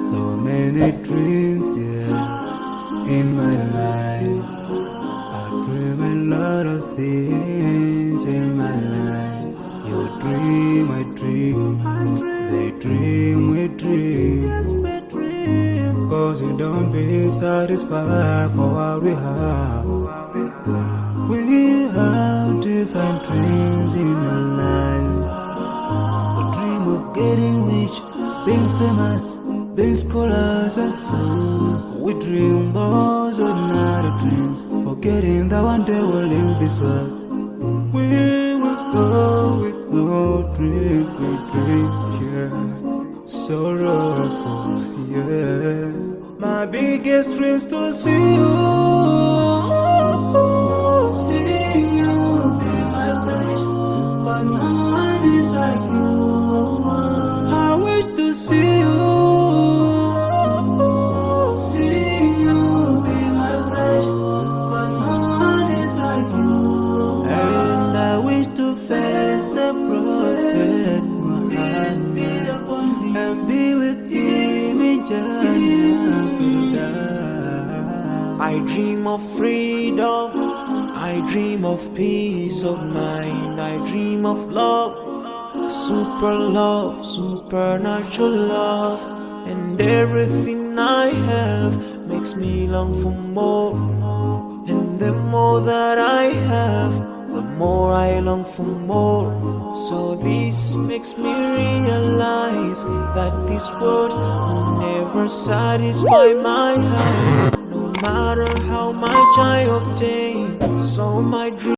So many dreams, in my life. I dream a lot of things in my life. You dream, I dream. They dream, we dream. Cause we don't be satisfied for what we have. We have different dreams in our life. We dream of getting rich, being famous, being scholars and so. We dream those ordinary dreams, forgetting that one day we'll leave this world. We will go with no dream, we dream, sorrowful, My biggest dreams to see you, seeing you be my flesh, but no one is like you. I wish to see you, seeing you be my flesh, but no one is like you. And I wish to face the prophet and be with him in Jannah. I dream of freedom, I dream of peace of mind, I dream of love, supernatural love, and everything I have makes me long for more. And the more that I have, the more I long for more. So this makes me realize that this world will never satisfy my heart, no matter how much I obtain. So my dream